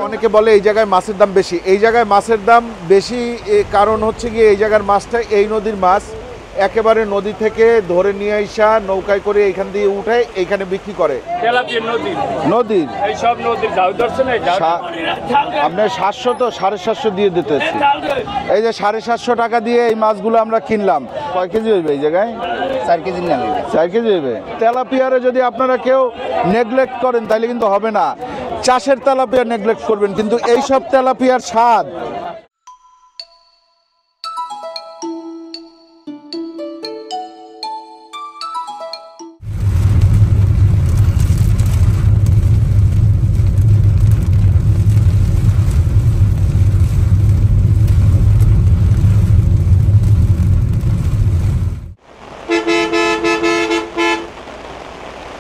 অনেকে বলে এই জায়গায় মাছের দাম বেশি। এই জায়গায় মাছের দাম বেশি কারণ হচ্ছে গিয়ে এই জায়গার মাছটা এই নদীর মাছ একেবারে নদী থেকে ধরে নিয়ে আইসা নৌকায় করে এইখান দিয়ে উঠে এইখানে বিক্রি করে। নদীর এইসব নদীর আপনার 700 তো 750 দিয়ে দিতেছি। এই যে 750 টাকা দিয়ে এই মাছগুলো আমরা কিনলাম। কয় কেজি হইবে এই জায়গায়? 4 কেজি না 4 কেজি হইবে। তেলাপিয়ারে যদি আপনারা কেউ নেগলেক্ট করেন তাহলে কিন্তু হবে না। চাষের তেলাপিয়া নেগলেক্ট করবেন, কিন্তু এইসব তেলাপিয়ার স্বাদ।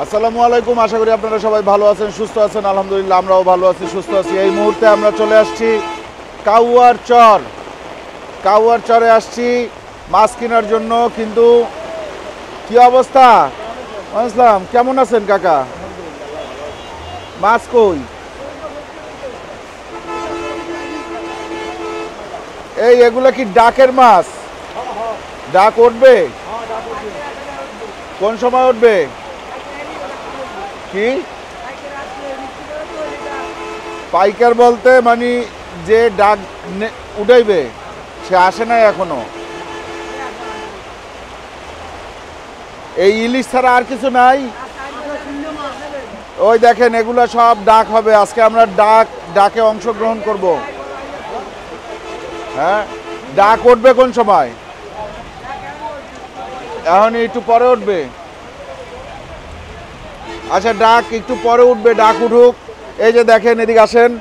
আসসালামু আলাইকুম, আশা করি আপনারা সবাই ভালো আছেন, সুস্থ আছেন। আলহামদুলিল্লাহ আমরাও ভালো আছি, সুস্থ আছি। এই মুহূর্তে আমরা চলে আসছি কাউয়ার চরে আসছি মাছ কেনার জন্য। কিন্তু কি অবস্থা? আসসালাম, কেমন আছেন কাকা? মাছ কই? এগুলা কি ডাকের মাছ? ডাক উঠবে? কোন সময় উঠবে? কি পাইকার বলতে মানে যে ডাক উঠাইবে সে আসে নাই এখনো? এই ইলিশ ছাড়া আর কিছু নাই? ওই দেখেন এগুলা সব ডাক হবে। আজকে আমরা ডাকে অংশগ্রহণ করব। হ্যাঁ, ডাক উঠবে কোন সময়? এখন একটু পরে উঠবে। আচ্ছা, ডাক একটু পরে উঠবে, ডাক উঠুক। এই যে দেখেন, এদিকে আসেন।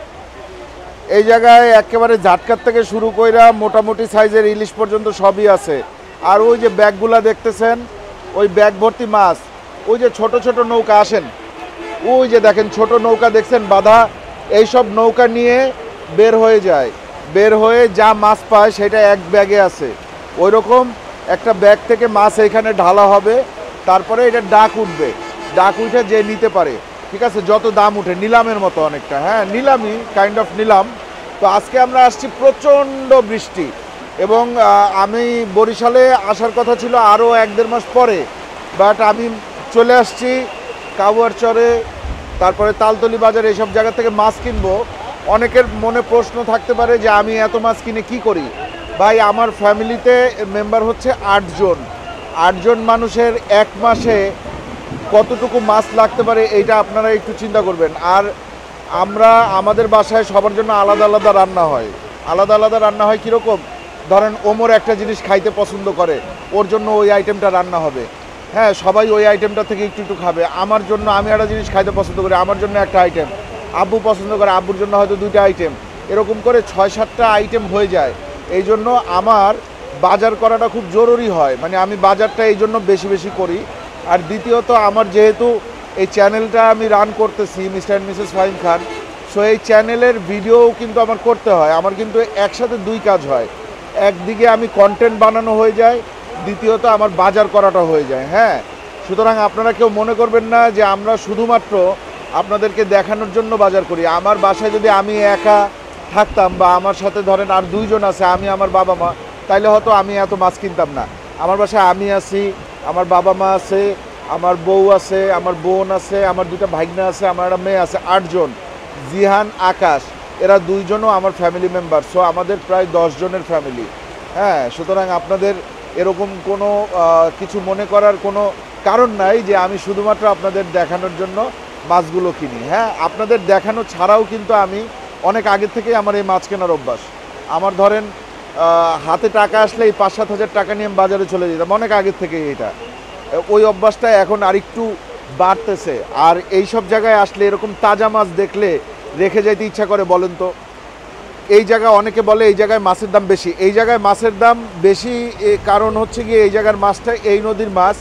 এই জায়গায় একেবারে ঝাটকার থেকে শুরু কইরা মোটামুটি সাইজের ইলিশ পর্যন্ত সবই আছে। আর ওই যে ব্যাগগুলা দেখতেছেন, ওই ব্যাগ ভর্তি মাছ। ওই যে ছোট ছোট নৌকা আসেন, ওই যে দেখেন ছোট নৌকা দেখছেন বাঁধা। এইসব নৌকা নিয়ে বের হয়ে যায়, বের হয়ে যা মাছ পায় সেটা এক ব্যাগে আছে। ওই রকম একটা ব্যাগ থেকে মাছ এইখানে ঢালা হবে, তারপরে এটা ডাক উঠবে। ডাক উঠে যে নিতে পারে, ঠিক আছে, যত দাম উঠে, নিলামের মতো অনেকটা। হ্যাঁ, নিলামই, কাইন্ড অফ নিলাম। তো আজকে আমরা আসছি প্রচণ্ড বৃষ্টি, এবং আমি বরিশালে আসার কথা ছিল আরও 1-1.5 মাস পরে, বাট আমি চলে আসছি কাউয়ার চরে, তারপরে তালতলি বাজার, এইসব জায়গা থেকে মাছ কিনবো। অনেকের মনে প্রশ্ন থাকতে পারে যে আমি এত মাছ কিনে কি করি। ভাই, আমার ফ্যামিলিতে মেম্বার হচ্ছে 8 জন। 8 জন মানুষের এক মাসে কতটুকু মাছ লাগতে পারে এইটা আপনারা একটু চিন্তা করবেন। আর আমাদের বাসায় সবার জন্য আলাদা আলাদা রান্না হয়। আলাদা আলাদা রান্না হয় কীরকম? ধরেন ওমর একটা জিনিস খাইতে পছন্দ করে, ওর জন্য ওই আইটেমটা রান্না হবে। হ্যাঁ, সবাই ওই আইটেমটা থেকে একটু একটু খাবে। আমার জন্য, আমি একটা জিনিস খাইতে পছন্দ করি, আমার জন্য একটা আইটেম। আব্বু পছন্দ করে, আব্বুর জন্য হয়তো 2টা আইটেম। এরকম করে 6-7টা আইটেম হয়ে যায়। এই জন্য আমার বাজার করাটা খুব জরুরি হয়। মানে আমি বাজারটা এই জন্য বেশি বেশি করি। আর দ্বিতীয়ত, আমার যেহেতু এই চ্যানেলটা আমি রান করতেছি, mister and Mrs Fahim Khan, so এই চ্যানেলের ভিডিওও কিন্তু আমার করতে হয়। আমার কিন্তু একসাথে 2 কাজ হয়। একদিকে আমি কন্টেন্ট বানানো হয়ে যায়, দ্বিতীয়ত আমার বাজার করাটা হয়ে যায়। হ্যাঁ, সুতরাং আপনারা কেউ মনে করবেন না যে আমরা শুধুমাত্র আপনাদেরকে দেখানোর জন্য বাজার করি। আমার বাসায় যদি আমি একা থাকতাম, বা আমার সাথে ধরেন আর 2 জন আছে, আমি আমার বাবা মা, তাইলে হয়তো আমি এত মাছ কিনতাম না। আমার বাসায় আমি আছি, আমার বাবা মা আছে, আমার বউ আছে, আমার বোন আছে, আমার 2টা ভাইগনা আছে, আমার একটা মেয়ে আছে। 8 জন। জিহান, আকাশ, এরা 2 জনও আমার ফ্যামিলি মেম্বার। সো আমাদের প্রায় 10 জনের ফ্যামিলি। হ্যাঁ, সুতরাং আপনাদের এরকম কোনো কিছু মনে করার কোনো কারণ নাই যে আমি শুধুমাত্র আপনাদের দেখানোর জন্য মাছগুলো কিনি। হ্যাঁ, আপনাদের দেখানো ছাড়াও কিন্তু আমি অনেক আগে থেকেই আমার এই মাছ কেনার অভ্যাস। আমার ধরেন হাতে টাকা আসলে এই 5-7 হাজার টাকা নিয়ে আমি বাজারে চলে যেতাম অনেক আগের থেকেই। এটা ওই অভ্যাসটা এখন আরেকটু বাড়তেছে। আর এই সব জায়গায় আসলে এরকম তাজা মাছ দেখলে রেখে যাইতে ইচ্ছা করে। বলেন তো, এই জায়গায় অনেকে বলে এই জায়গায় মাছের দাম বেশি। এই জায়গায় মাছের দাম বেশি কারণ হচ্ছে গিয়ে এই জায়গার মাছটা এই নদীর মাছ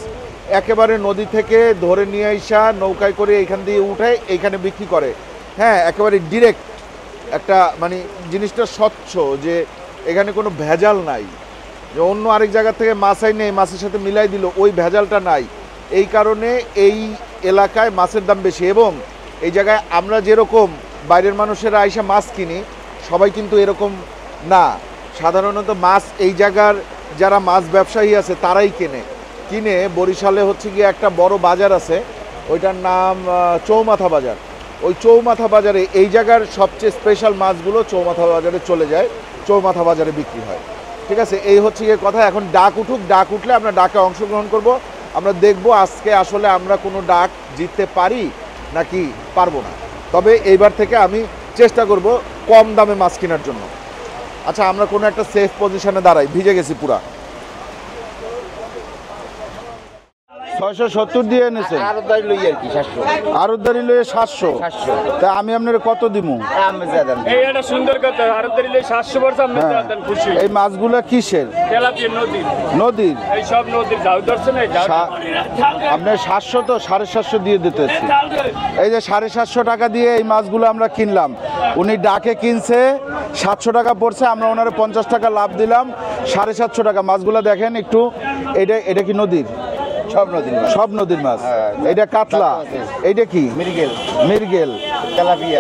একেবারে নদী থেকে ধরে নিয়ে আইসা নৌকায় করে এইখান দিয়ে উঠে এইখানে বিক্রি করে। হ্যাঁ, একেবারে ডিরেক্ট একটা মানে জিনিসটা স্বচ্ছ, যে এখানে কোনো ভেজাল নাই, যে অন্য আরেক জায়গা থেকে মাছ আইনে এই মাছের সাথে মিলাই দিল, ওই ভেজালটা নাই। এই কারণে এই এলাকায় মাছের দাম বেশি। এবং এই জায়গায় আমরা যেরকম বাইরের মানুষেরা আইসা মাছ কিনি, সবাই কিন্তু এরকম না। সাধারণত মাছ এই জায়গার যারা মাছ ব্যবসায়ী আছে তারাই কিনে বরিশালে হচ্ছে গিয়ে একটা বড় বাজার আছে, ওইটার নাম চৌমাথা বাজার। ওই চৌমাথা বাজারে এই জায়গার সবচেয়ে স্পেশাল মাছগুলো চৌমাথা বাজারে চলে যায়, চৌমাথা বাজারে বিক্রি হয়। ঠিক আছে, এই হচ্ছে গিয়ে কথা। এখন ডাক উঠুক, ডাক উঠলে আমরা ডাকে অংশগ্রহণ করব। আমরা দেখব আজকে আসলে আমরা কোনো ডাক জিততে পারি নাকি পারবো না। তবে এইবার থেকে আমি চেষ্টা করব কম দামে মাছ কেনার জন্য। আচ্ছা, আমরা কোনো একটা সেফ পজিশনে দাঁড়াই, ভিজে গেছি পুরা। 670 দিয়ে এনেছে, আরতদারি লইয়ে 700। তা আমি আপনার কত দিমু? এই মাছগুলা কিসের? নদীর। আপনার 700 তো 750 দিয়ে দিতেছি। এই যে 750 টাকা দিয়ে এই মাছগুলো আমরা কিনলাম, উনি ডাকে কিনছে 700 টাকা পড়ছে, আমরা ওনারে 50 টাকা লাভ দিলাম, 750 টাকা। মাছগুলো দেখেন একটু, এটা কি নদীর? সব নদীর মাছ। এটা কাতলা, এইটা কি? মৃগেল।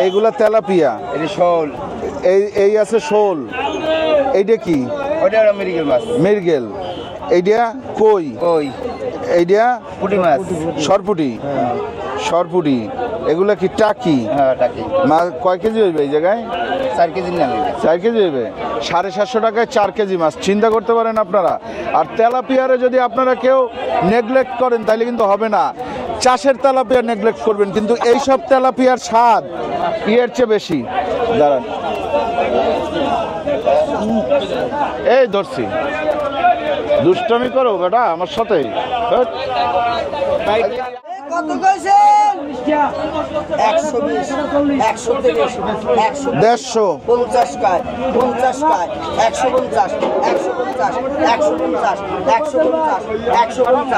এইগুলা তেলাপিয়া, এই আছে শোল। এইটা কি? মৃগেল। এইটা কই? এইটা সরপুটি। এগুলা কি টাকি? মাছ কয় কেজি হইবে এই জায়গায়? 4 কেজি হইবে। 750 টাকায় 4 কেজি মাছ, চিন্তা করতে পারেন আপনারা। আর তেলাপিয়ারে যদি আপনারা কেউ নেগলেক্ট করেন তাহলে কিন্তু হবে না। চাষের তেলাপিয়া নেগলেক্ট করবেন, কিন্তু এইসব তেলাপিয়ার স্বাদ ইয়ের চেয়ে বেশি। দাঁড়ান, এই ধরছি। দুষ্টামি করো বেটা আমার সাথে। কত কইছেন? 120 130 150 50 কায় 50 কায় 150 150 150 150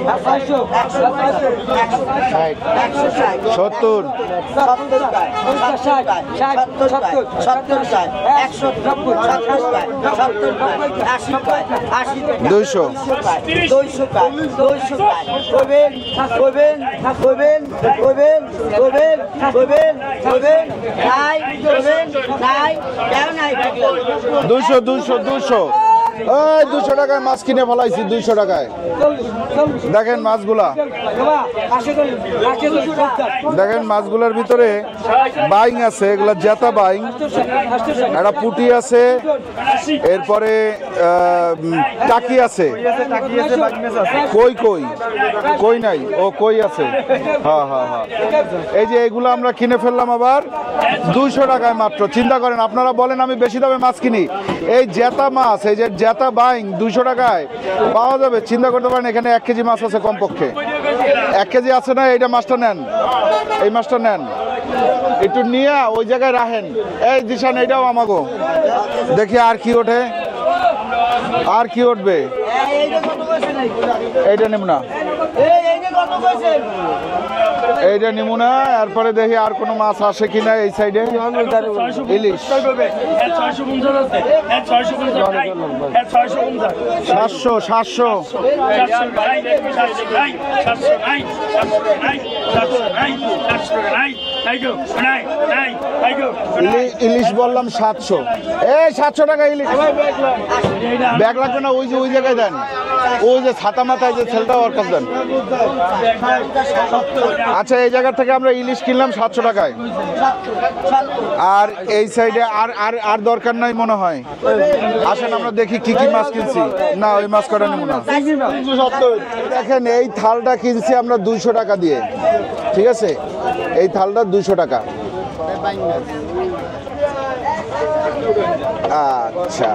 150 200 কায় কইবেন নাই কেন নাই 200 এই 200 টাকায় মাছ কিনে ফেলাইছি, 200 টাকায়। দেখেন মাছগুলা, দেখেন মাছগুলোর ভিতরে বাইং আছে, এগুলা জেতা বাইং, একটা পুটি আছে, এরপরে টাকি আছে। কই নাই? ও কই আছে। হ্যাঁ। এই যে এগুলো আমরা কিনে ফেললাম আবার 200 টাকায় মাত্র। চিন্তা করেন, আপনারা বলেন আমি বেশি দামে মাছ কিনি, এই জেতা মাছ, এই যে জেতা বাইং 200 টাকায় পাওয়া যাবে। চিন্তা করতে পারেন, এখানে 1 কেজি মাছ আছে কমপক্ষে। 1 কেজি আছে না? এইটা মাছটা নেন, এই মাছটা নেন, একটু নিয়ে ওই জায়গায় রাখেন। এই দিশান, এইটাও আমাগো। দেখি আর কি ওঠে, আর কি উঠবে। এইটা নিব না, এইটা নিব না। এরপরে দেখি আর কোনো মাছ আসে কিনা এই সাইডে। ইলিশ 700 ইলিশ বললাম 700। এই 700 টাকা ইলিশ। ব্যাগ লাগবে না, ওই যে ওই জায়গায় দেন, ওই যে ছাতা মাথায় যে ছেলেটা ওর কাছে দেন। আচ্ছা, এই জায়গা থেকে আমরা ইলিশ কিনলাম 700 টাকায়। আর এই সাইডে আর দরকার নাই মনে হয়। আসেন আমরা দেখি কি কি মাছ কিনছি। না, ওই মাছ কটা নেব না। দেখেন, এই থালটা কিনছি আমরা 200 টাকা দিয়ে। ঠিক আছে, এই থালটা 200 টাকা। আচ্ছা,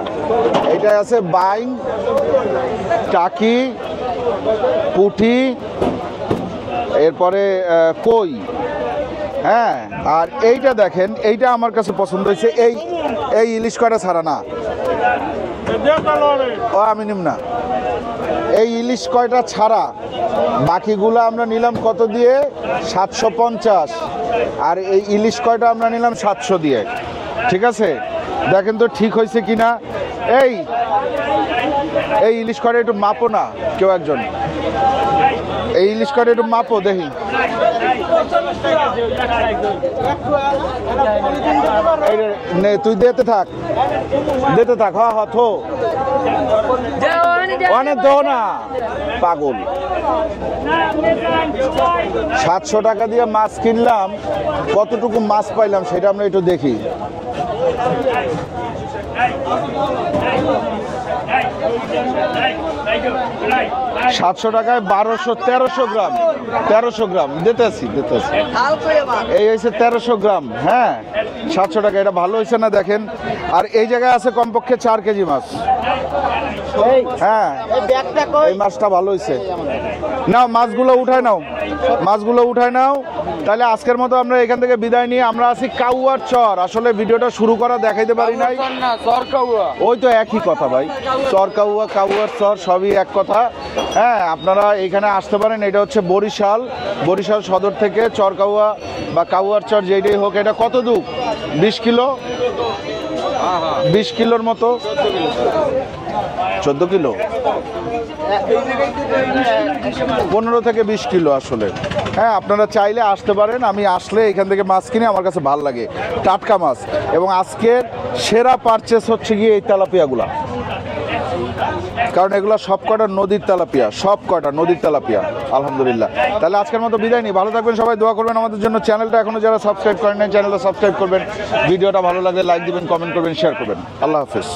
এইটা আছে বাইং, টাকি, পুঁটি, এরপরে কই। হ্যাঁ, আর এইটা দেখেন, এইটা আমার কাছে পছন্দ হয়েছে। এই ইলিশ কয়টা ছাড়া না, ও আমি নিম না। এই ইলিশ কয়টা ছাড়া বাকিগুলো আমরা নিলাম কত দিয়ে? 750। আর এই ইলিশ কয়টা আমরা নিলাম 700 দিয়ে। ঠিক আছে, দেখেন তো ঠিক হয়েছে কিনা। এই এই ইলিশ কয়টা একটু মাপো না কেউ একজন, এই ইলিশ কয়টা একটু মাপো দেখি। তুই দিতে থাক, দিতে থাক। হ থো অনেক দো না পাগল। 700 টাকা দিয়ে মাছ কিনলাম, কতটুকু মাছ পাইলাম সেটা আমরা একটু দেখি। 700 টাকায় 1300 গ্রাম, 1300 গ্রাম দিতেছি। এই হয়েছে 1300 গ্রাম। হ্যাঁ 700 টাকা, এটা ভালো হয়েছে না দেখেন। আর এই জায়গায় আছে কমপক্ষে 4 কেজি মাছ। হ্যাঁ এই মাছটা ভালো হয়েছে। নাও মাছগুলো উঠায় নাও, মাছগুলো উঠায় নাও। তাহলে আজকের মতো আমরা এখান থেকে বিদায় নিয়ে আমরা আছি কাউয়ার চর। আসলে ভিডিওটা শুরু করা দেখাইতে পারি নাই, ওই তো একই কথা ভাই, চর কাউয়া কাউয়ার চর সবই এক কথা। হ্যাঁ আপনারা এখানে আসতে পারেন। এটা হচ্ছে বরিশাল, বরিশাল সদর থেকে চর কাউয়া বা কাউয়ার চর যেটাই হোক। এটা কত দূর? 20 কিলো, 20 কিলোর মতো, 14 কিলো, 15 থেকে 20 কিলো আসলে। হ্যাঁ আপনারা চাইলে আসতে পারেন। আমি আসলে এখান থেকে মাছ কিনে আমার কাছে ভালো লাগে, টাটকা মাছ। এবং আজকের সেরা পারচেস হচ্ছে গিয়ে এই তেলাপিয়াগুলা, কারণ এগুলো সব কটা নদীর তেলাপিয়া, সব কটা নদীর তেলাপিয়া আলহামদুলিল্লাহ। তাহলে আজকের মতো বিদায় নিই, ভালো থাকবেন সবাই, দোয়া করবেন আমাদের জন্য। চ্যানেলটা এখনো যারা সাবস্ক্রাইব করেন নাই চ্যানেলটা সাবস্ক্রাইব করবেন, ভিডিওটা ভালো লাগলে লাইক দিবেন, কমেন্ট করবেন, শেয়ার করবেন। আল্লাহ হাফেজ।